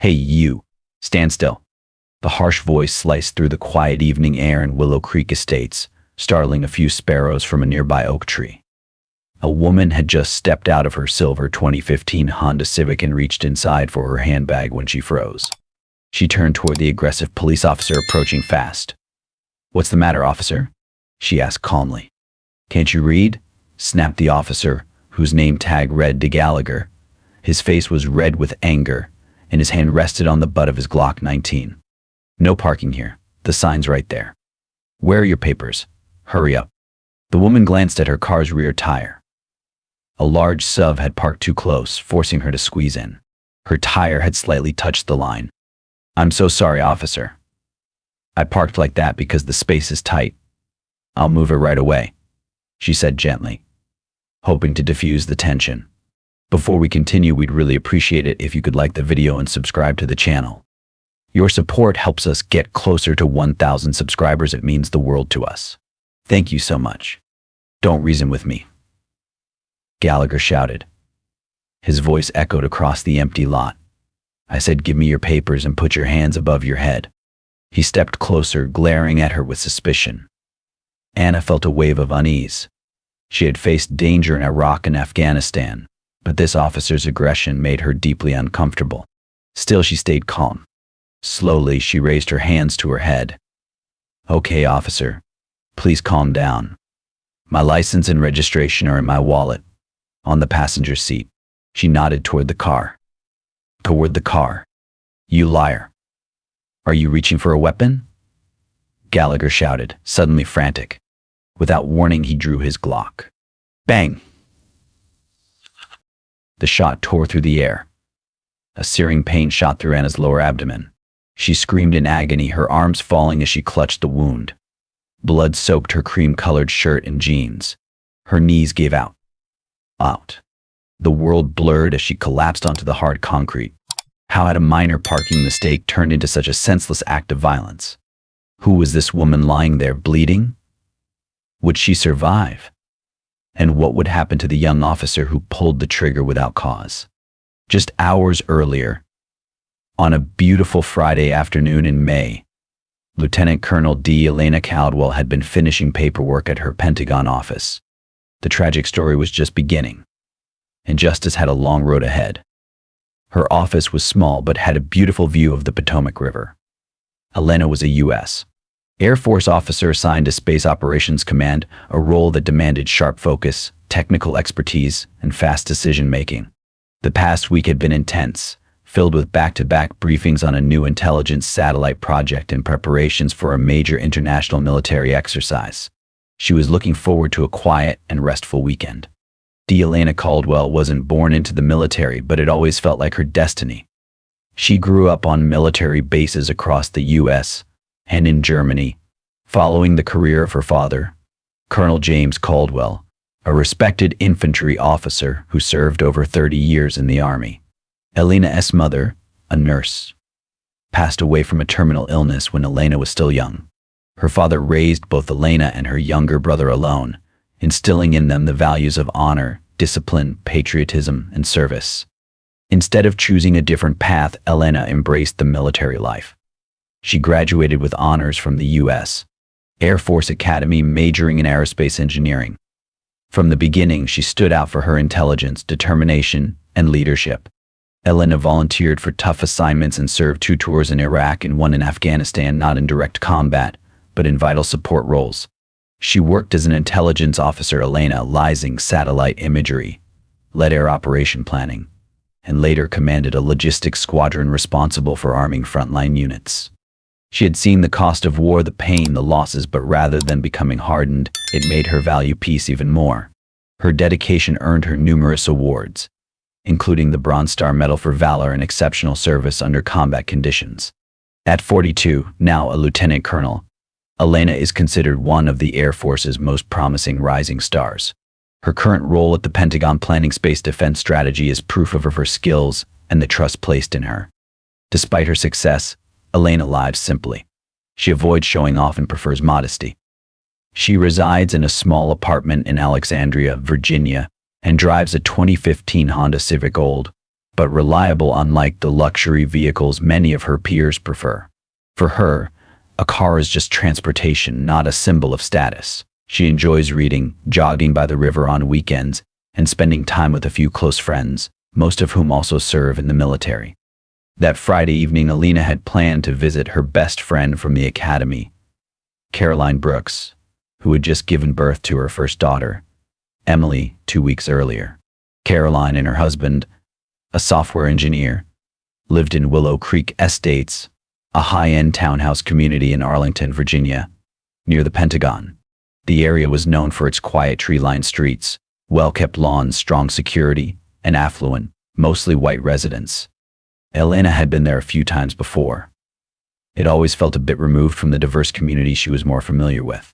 Hey, you. Stand still. The harsh voice sliced through the quiet evening air in Willow Creek Estates, startling a few sparrows from a nearby oak tree. A woman had just stepped out of her silver 2015 Honda Civic and reached inside for her handbag when she froze. She turned toward the aggressive police officer approaching fast. "What's the matter, officer?" she asked calmly. "Can't you read?" snapped the officer, whose name tag read DeGallagher. His face was red with anger, and his hand rested on the butt of his Glock 19. "No parking here. The sign's right there." "Where are your papers? Hurry up." The woman glanced at her car's rear tire. A large SUV had parked too close, forcing her to squeeze in. Her tire had slightly touched the line. "I'm so sorry, officer. I parked like that because the space is tight. I'll move it right away," she said gently, hoping to diffuse the tension. "Before we continue, we'd really appreciate it if you could like the video and subscribe to the channel. Your support helps us get closer to 1,000 subscribers. It means the world to us. Thank you so much." "Don't reason with me," Gallagher shouted. His voice echoed across the empty lot. "I said give me your papers and put your hands above your head." He stepped closer, glaring at her with suspicion. Anna felt a wave of unease. She had faced danger in Iraq and Afghanistan, but this officer's aggression made her deeply uncomfortable. Still, she stayed calm. Slowly, she raised her hands to her head. "Okay, officer. Please calm down. My license and registration are in my wallet, on the passenger seat." She nodded toward the car. "Toward the car. You liar. Are you reaching for a weapon?" Gallagher shouted, suddenly frantic. Without warning, he drew his Glock. Bang! The shot tore through the air. A searing pain shot through Anna's lower abdomen. She screamed in agony, her arms falling as she clutched the wound. Blood soaked her cream-colored shirt and jeans. Her knees gave out. The world blurred as she collapsed onto the hard concrete. How had a minor parking mistake turned into such a senseless act of violence? Who was this woman lying there bleeding? Would she survive? And what would happen to the young officer who pulled the trigger without cause? Just hours earlier, on a beautiful Friday afternoon in May, Lieutenant Colonel D. Elena Caldwell had been finishing paperwork at her Pentagon office. The tragic story was just beginning, and justice had a long road ahead. Her office was small but had a beautiful view of the Potomac River. Elena was a U.S. Air Force officer assigned to Space Operations Command, a role that demanded sharp focus, technical expertise, and fast decision-making. The past week had been intense, filled with back-to-back briefings on a new intelligence satellite project and preparations for a major international military exercise. She was looking forward to a quiet and restful weekend. D. Elena Caldwell wasn't born into the military, but it always felt like her destiny. She grew up on military bases across the U.S. and in Germany, following the career of her father, Colonel James Caldwell, a respected infantry officer who served over 30 years in the Army. Elena's mother, a nurse, passed away from a terminal illness when Elena was still young. Her father raised both Elena and her younger brother alone, instilling in them the values of honor, discipline, patriotism, and service. Instead of choosing a different path, Elena embraced the military life. She graduated with honors from the U.S. Air Force Academy, majoring in aerospace engineering. From the beginning, she stood out for her intelligence, determination, and leadership. Elena volunteered for tough assignments and served 2 tours in Iraq and 1 in Afghanistan, not in direct combat, but in vital support roles. She worked as an intelligence officer, analyzing satellite imagery, led air operation planning, and later commanded a logistics squadron responsible for arming frontline units. She had seen the cost of war, the pain, the losses, but rather than becoming hardened, it made her value peace even more. Her dedication earned her numerous awards, including the Bronze Star Medal for Valor and Exceptional Service under combat conditions. At 42, now a lieutenant colonel, Elena is considered one of the Air Force's most promising rising stars. Her current role at the Pentagon planning space defense strategy is proof of her skills and the trust placed in her. Despite her success, Elena lives simply. She avoids showing off and prefers modesty. She resides in a small apartment in Alexandria, Virginia, and drives a 2015 Honda Civic, old, but reliable, unlike the luxury vehicles many of her peers prefer. For her, a car is just transportation, not a symbol of status. She enjoys reading, jogging by the river on weekends, and spending time with a few close friends, most of whom also serve in the military. That Friday evening, Alina had planned to visit her best friend from the academy, Caroline Brooks, who had just given birth to her first daughter, Emily, 2 weeks earlier. Caroline and her husband, a software engineer, lived in Willow Creek Estates, a high-end townhouse community in Arlington, Virginia, near the Pentagon. The area was known for its quiet tree-lined streets, well-kept lawns, strong security, and affluent, mostly white residents. Elena had been there a few times before. It always felt a bit removed from the diverse community she was more familiar with.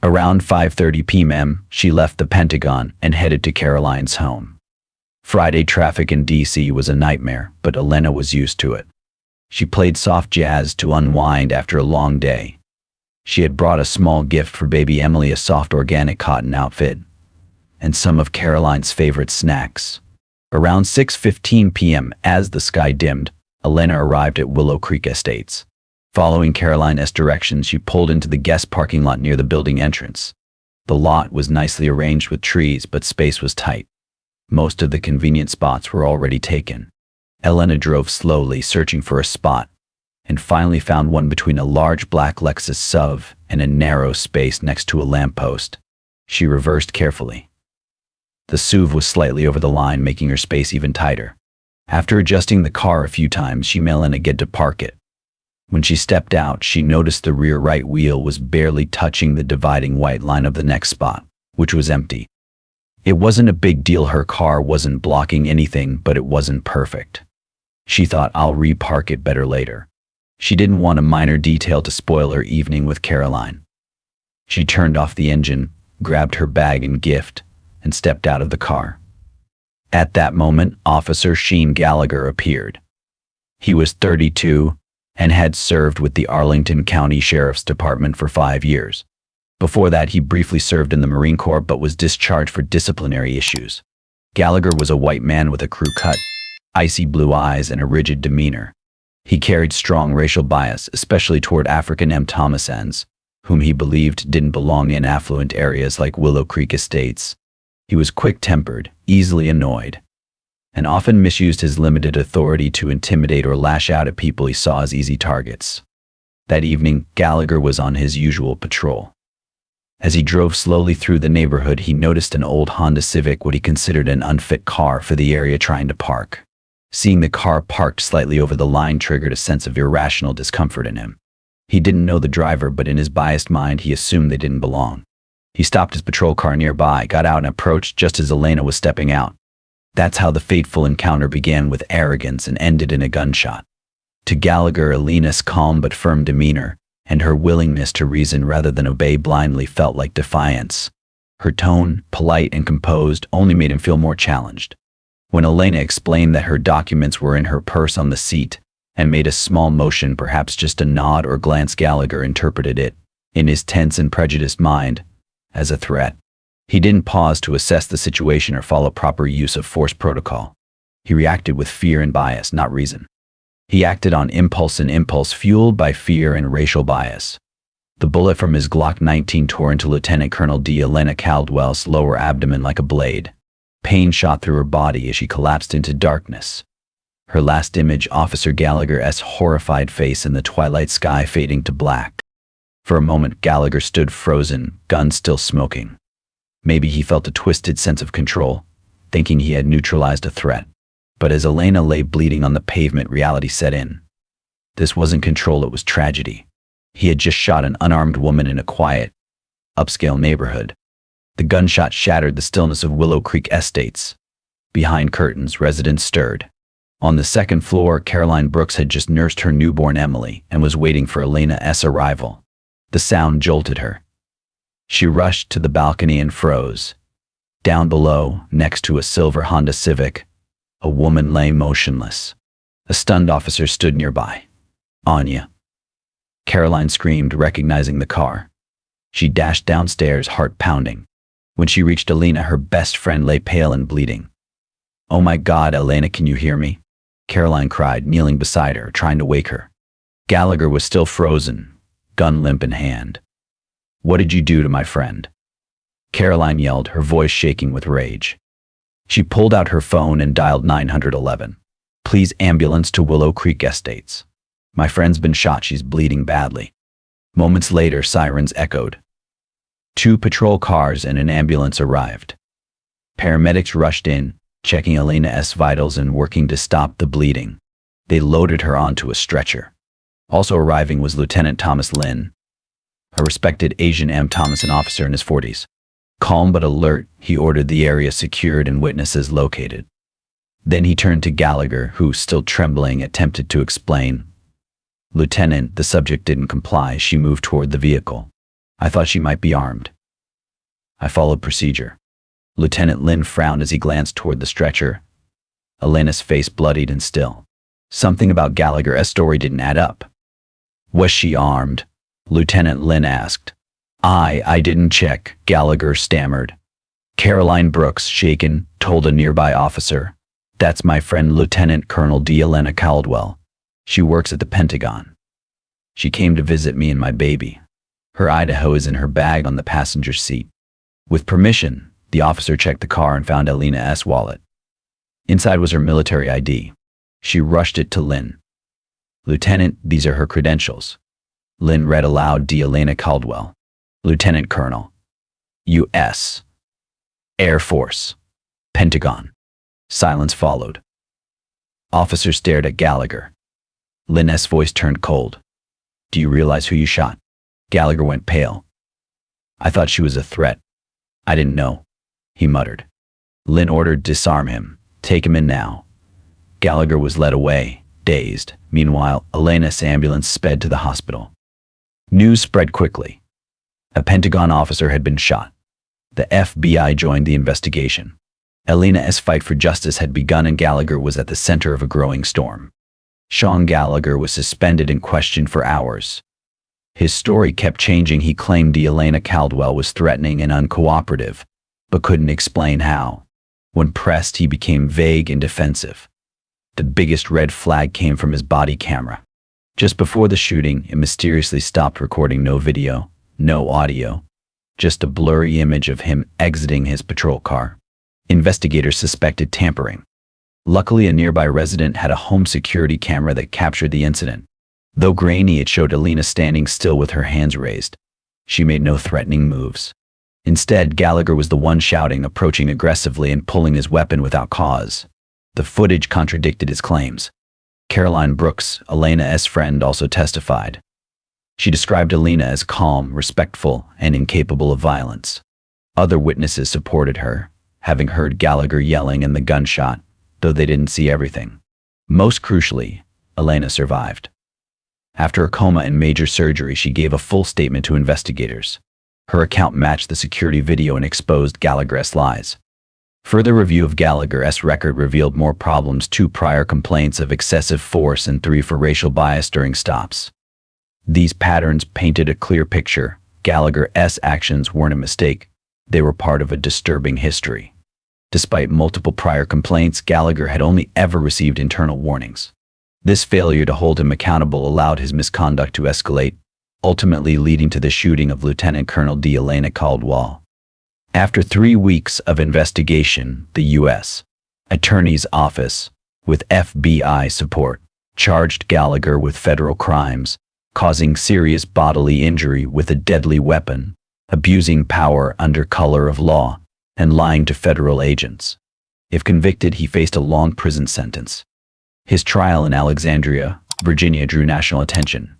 Around 5:30 p.m., she left the Pentagon and headed to Caroline's home. Friday traffic in D.C. was a nightmare, but Elena was used to it. She played soft jazz to unwind after a long day. She had brought a small gift for baby Emily, a soft organic cotton outfit, and some of Caroline's favorite snacks. Around 6:15 p.m., as the sky dimmed, Elena arrived at Willow Creek Estates. Following Caroline's directions, she pulled into the guest parking lot near the building entrance. The lot was nicely arranged with trees, but space was tight. Most of the convenient spots were already taken. Elena drove slowly, searching for a spot, and finally found one between a large black Lexus SUV and a narrow space next to a lamppost. She reversed carefully. The SUV was slightly over the line, making her space even tighter. After adjusting the car a few times, she managed to get to park it. When she stepped out, she noticed the rear right wheel was barely touching the dividing white line of the next spot, which was empty. It wasn't a big deal. Her car wasn't blocking anything, but it wasn't perfect. She thought, I'll repark it better later. She didn't want a minor detail to spoil her evening with Caroline. She turned off the engine, grabbed her bag and gift, and stepped out of the car. At that moment, Officer Sheen Gallagher appeared. He was 32 and had served with the Arlington County Sheriff's Department for 5 years. Before that, he briefly served in the Marine Corps but was discharged for disciplinary issues. Gallagher was a white man with a crew cut, icy blue eyes, and a rigid demeanor. He carried strong racial bias, especially toward African Thomasans, whom he believed didn't belong in affluent areas like Willow Creek Estates. He was quick-tempered, easily annoyed, and often misused his limited authority to intimidate or lash out at people he saw as easy targets. That evening, Gallagher was on his usual patrol. As he drove slowly through the neighborhood, he noticed an old Honda Civic, what he considered an unfit car for the area, trying to park. Seeing the car parked slightly over the line triggered a sense of irrational discomfort in him. He didn't know the driver, but in his biased mind, he assumed they didn't belong. He stopped his patrol car nearby, got out, and approached just as Elena was stepping out. That's how the fateful encounter began, with arrogance, and ended in a gunshot. To Gallagher, Elena's calm but firm demeanor and her willingness to reason rather than obey blindly felt like defiance. Her tone, polite and composed, only made him feel more challenged. When Elena explained that her documents were in her purse on the seat and made a small motion, perhaps just a nod or glance, Gallagher interpreted it, in his tense and prejudiced mind, as a threat. He didn't pause to assess the situation or follow proper use of force protocol. He reacted with fear and bias, not reason. He acted on impulse, and impulse fueled by fear and racial bias. The bullet from his Glock 19 tore into Lieutenant Colonel D. Elena Caldwell's lower abdomen like a blade. Pain shot through her body as she collapsed into darkness. Her last image, Officer Gallagher's horrified face in the twilight sky fading to black. For a moment, Gallagher stood frozen, gun still smoking. Maybe he felt a twisted sense of control, thinking he had neutralized a threat. But as Elena lay bleeding on the pavement, reality set in. This wasn't control, it was tragedy. He had just shot an unarmed woman in a quiet, upscale neighborhood. The gunshot shattered the stillness of Willow Creek Estates. Behind curtains, residents stirred. On the second floor, Caroline Brooks had just nursed her newborn Emily and was waiting for Elena's arrival. The sound jolted her. She rushed to the balcony and froze. Down below, next to a silver Honda Civic, a woman lay motionless. A stunned officer stood nearby. "Anya!" Caroline screamed, recognizing the car. She dashed downstairs, heart pounding. When she reached Elena, her best friend lay pale and bleeding. "Oh my God, Elena, can you hear me?" Caroline cried, kneeling beside her, trying to wake her. Gallagher was still frozen, gun limp in hand. "What did you do to my friend?" Caroline yelled, her voice shaking with rage. She pulled out her phone and dialed 911. "Please, ambulance to Willow Creek Estates. My friend's been shot, she's bleeding badly." Moments later, sirens echoed. 2 patrol cars and an ambulance arrived. Paramedics rushed in, checking Elena's vitals and working to stop the bleeding. They loaded her onto a stretcher. Also arriving was Lieutenant Thomas Lin, a respected Asian Thomas, an officer in his 40s. Calm but alert, he ordered the area secured and witnesses located. Then he turned to Gallagher, who, still trembling, attempted to explain. "Lieutenant, the subject didn't comply. She moved toward the vehicle. I thought she might be armed. I followed procedure." Lieutenant Lin frowned as he glanced toward the stretcher. Elena's face bloodied and still. Something about Gallagher's story didn't add up. "Was she armed?" Lieutenant Lin asked. I didn't check," Gallagher stammered. Caroline Brooks, shaken, told a nearby officer, "That's my friend Lieutenant Colonel D. Elena Caldwell. She works at the Pentagon. She came to visit me and my baby. Her Idaho is in her bag on the passenger seat." With permission, the officer checked the car and found Elena's wallet. Inside was her military ID. She rushed it to Lin. "Lieutenant, these are her credentials." Lin read aloud, "D. Elena Caldwell, Lieutenant Colonel, U.S. Air Force, Pentagon." Silence followed. Officers stared at Gallagher. Lin's voice turned cold. "Do you realize who you shot?" Gallagher went pale. "I thought she was a threat. I didn't know," he muttered. Lin ordered, "Disarm him. Take him in now." Gallagher was led away, dazed. Meanwhile, Elena's ambulance sped to the hospital. News spread quickly. A Pentagon officer had been shot. The FBI joined the investigation. Elena's fight for justice had begun and Gallagher was at the center of a growing storm. Sean Gallagher was suspended and questioned for hours. His story kept changing. He claimed Elena Caldwell was threatening and uncooperative, but couldn't explain how. When pressed, he became vague and defensive. The biggest red flag came from his body camera. Just before the shooting, it mysteriously stopped recording. No video, no audio, just a blurry image of him exiting his patrol car. Investigators suspected tampering. Luckily, a nearby resident had a home security camera that captured the incident. Though grainy, it showed Elena standing still with her hands raised. She made no threatening moves. Instead, Gallagher was the one shouting, approaching aggressively and pulling his weapon without cause. The footage contradicted his claims. Caroline Brooks, Elena's friend, also testified. She described Elena as calm, respectful, and incapable of violence. Other witnesses supported her, having heard Gallagher yelling and the gunshot, though they didn't see everything. Most crucially, Elena survived. After a coma and major surgery, she gave a full statement to investigators. Her account matched the security video and exposed Gallagher's lies. Further review of Gallagher's record revealed more problems: 2 prior complaints of excessive force and 3 for racial bias during stops. These patterns painted a clear picture. Gallagher's actions weren't a mistake. They were part of a disturbing history. Despite multiple prior complaints, Gallagher had only ever received internal warnings. This failure to hold him accountable allowed his misconduct to escalate, ultimately leading to the shooting of Lieutenant Colonel D. Elena Caldwell. After 3 weeks of investigation, the U.S. Attorney's Office, with FBI support, charged Gallagher with federal crimes, causing serious bodily injury with a deadly weapon, abusing power under color of law, and lying to federal agents. If convicted, he faced a long prison sentence. His trial in Alexandria, Virginia, drew national attention.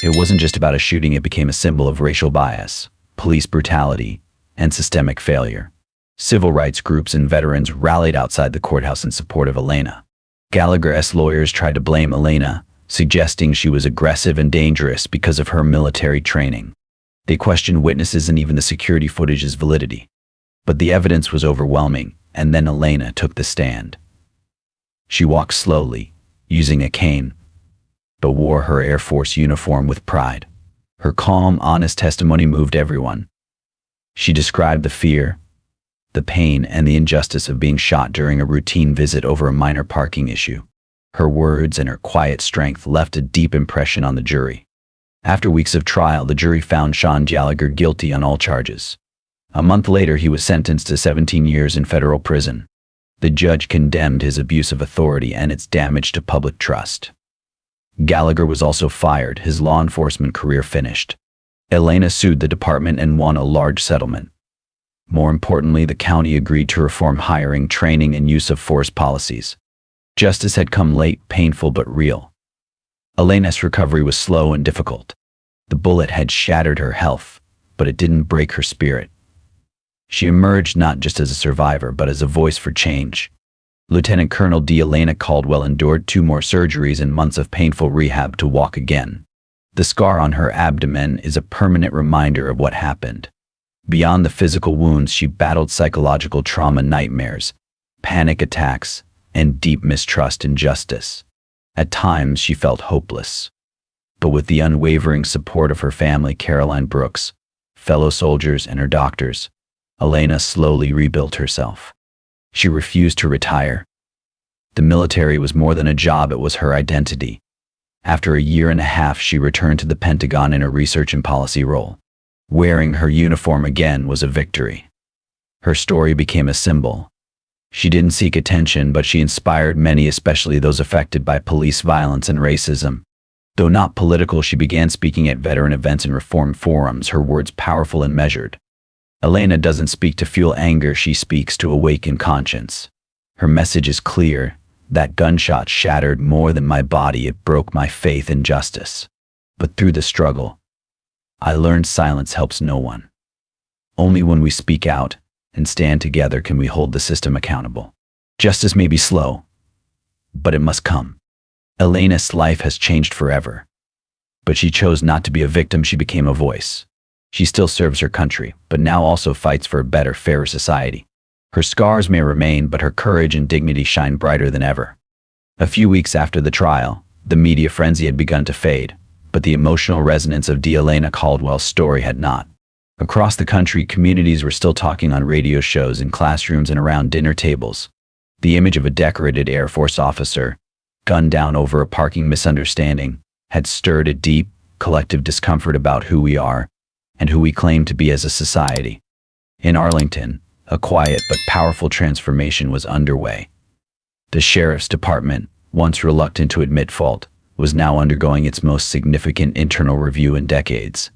It wasn't just about a shooting, it became a symbol of racial bias, police brutality, and systemic failure. Civil rights groups and veterans rallied outside the courthouse in support of Elena. Gallagher's lawyers tried to blame Elena, suggesting she was aggressive and dangerous because of her military training. They questioned witnesses and even the security footage's validity. But the evidence was overwhelming, and then Elena took the stand. She walked slowly, using a cane, but wore her Air Force uniform with pride. Her calm, honest testimony moved everyone. She described the fear, the pain and the injustice of being shot during a routine visit over a minor parking issue. Her words and her quiet strength left a deep impression on the jury. After weeks of trial, the jury found Sean Gallagher guilty on all charges. A month later, he was sentenced to 17 years in federal prison. The judge condemned his abuse of authority and its damage to public trust. Gallagher was also fired, his law enforcement career finished. Elena sued the department and won a large settlement. More importantly, the county agreed to reform hiring, training, and use of force policies. Justice had come late, painful but real. Elena's recovery was slow and difficult. The bullet had shattered her health, but it didn't break her spirit. She emerged not just as a survivor, but as a voice for change. Lieutenant Colonel D. Elena Caldwell endured 2 more surgeries and months of painful rehab to walk again. The scar on her abdomen is a permanent reminder of what happened. Beyond the physical wounds, she battled psychological trauma, nightmares, panic attacks, and deep mistrust in justice. At times, she felt hopeless. But with the unwavering support of her family, Caroline Brooks, fellow soldiers, and her doctors, Elena slowly rebuilt herself. She refused to retire. The military was more than a job, it was her identity. After a year and a half, she returned to the Pentagon in a research and policy role. Wearing her uniform again was a victory. Her story became a symbol. She didn't seek attention, but she inspired many, especially those affected by police violence and racism. Though not political, she began speaking at veteran events and reform forums, her words powerful and measured. Elena doesn't speak to fuel anger, she speaks to awaken conscience. Her message is clear: that gunshot shattered more than my body, it broke my faith in justice. But through the struggle, I learned silence helps no one. Only when we speak out and stand together can we hold the system accountable. Justice may be slow, but it must come. Elena's life has changed forever. But she chose not to be a victim, she became a voice. She still serves her country, but now also fights for a better, fairer society. Her scars may remain, but her courage and dignity shine brighter than ever. A few weeks after the trial, the media frenzy had begun to fade, but the emotional resonance of D. Elena Caldwell's story had not. Across the country, communities were still talking on radio shows, in classrooms, and around dinner tables. The image of a decorated Air Force officer, gunned down over a parking misunderstanding, had stirred a deep, collective discomfort about who we are and who we claim to be as a society. In Arlington, a quiet but powerful transformation was underway. The sheriff's department, once reluctant to admit fault, was now undergoing its most significant internal review in decades.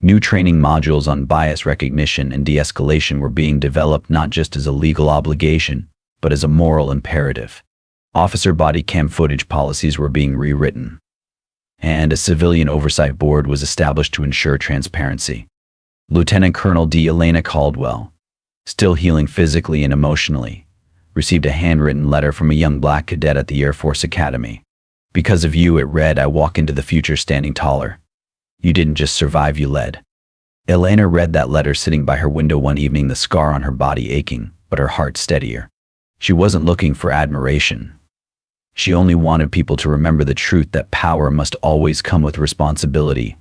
New training modules on bias recognition and de-escalation were being developed, not just as a legal obligation, but as a moral imperative. Officer body cam footage policies were being rewritten, and a civilian oversight board was established to ensure transparency. Lieutenant Colonel D. Elena Caldwell, still healing physically and emotionally, received a handwritten letter from a young black cadet at the Air Force Academy. Because of you, it read, I walk into the future standing taller. You didn't just survive, you led. Elena read that letter sitting by her window one evening, the scar on her body aching, but her heart steadier. She wasn't looking for admiration. She only wanted people to remember the truth that power must always come with responsibility,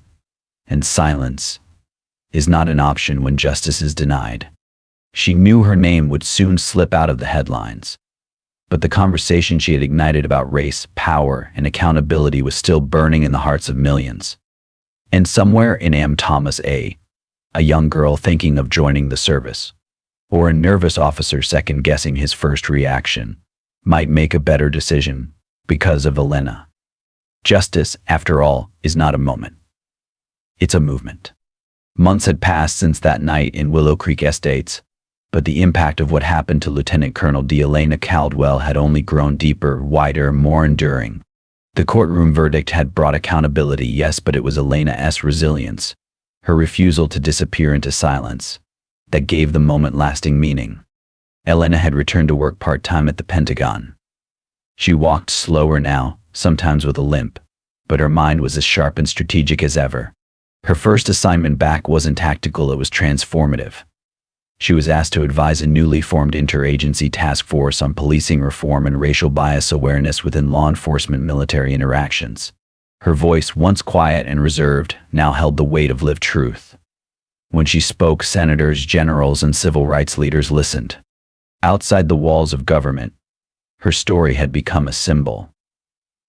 and silence is not an option when justice is denied. She knew her name would soon slip out of the headlines, but the conversation she had ignited about race, power, and accountability was still burning in the hearts of millions. And somewhere in Am Thomas, a young girl thinking of joining the service, or a nervous officer second-guessing his first reaction, might make a better decision because of Elena. Justice, after all, is not a moment. It's a movement. Months had passed since that night in Willow Creek Estates, but the impact of what happened to Lieutenant Colonel D. Elena Caldwell had only grown deeper, wider, more enduring. The courtroom verdict had brought accountability, yes, but it was Elena's resilience, her refusal to disappear into silence, that gave the moment lasting meaning. Elena had returned to work part-time at the Pentagon. She walked slower now, sometimes with a limp, but her mind was as sharp and strategic as ever. Her first assignment back wasn't tactical, it was transformative. She was asked to advise a newly formed interagency task force on policing reform and racial bias awareness within law enforcement military interactions. Her voice, once quiet and reserved, now held the weight of lived truth. When she spoke, senators, generals, and civil rights leaders listened. Outside the walls of government, her story had become a symbol.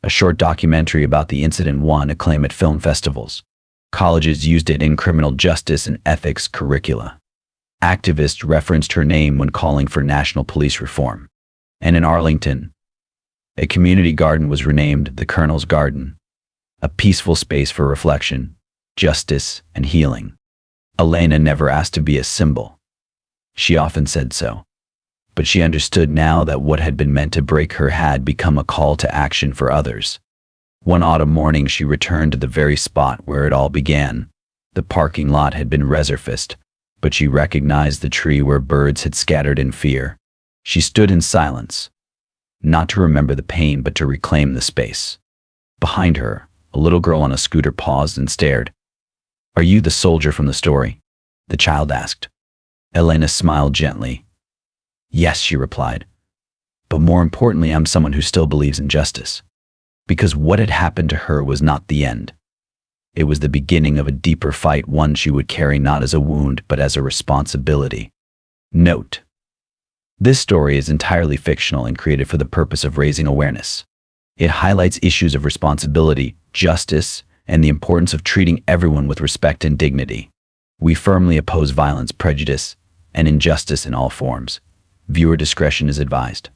A short documentary about the incident won acclaim at film festivals. Colleges used it in criminal justice and ethics curricula. Activists referenced her name when calling for national police reform. And in Arlington, a community garden was renamed the Colonel's Garden, a peaceful space for reflection, justice, and healing. Elena never asked to be a symbol. She often said so. But she understood now that what had been meant to break her had become a call to action for others. One autumn morning, she returned to the very spot where it all began. The parking lot had been resurfaced, but she recognized the tree where birds had scattered in fear. She stood in silence, not to remember the pain, but to reclaim the space. Behind her, a little girl on a scooter paused and stared. "Are you the soldier from the story?" the child asked. Elena smiled gently. "Yes," she replied. "But more importantly, I'm someone who still believes in justice." Because what had happened to her was not the end. It was the beginning of a deeper fight, one she would carry not as a wound, but as a responsibility. Note: this story is entirely fictional and created for the purpose of raising awareness. It highlights issues of responsibility, justice, and the importance of treating everyone with respect and dignity. We firmly oppose violence, prejudice, and injustice in all forms. Viewer discretion is advised.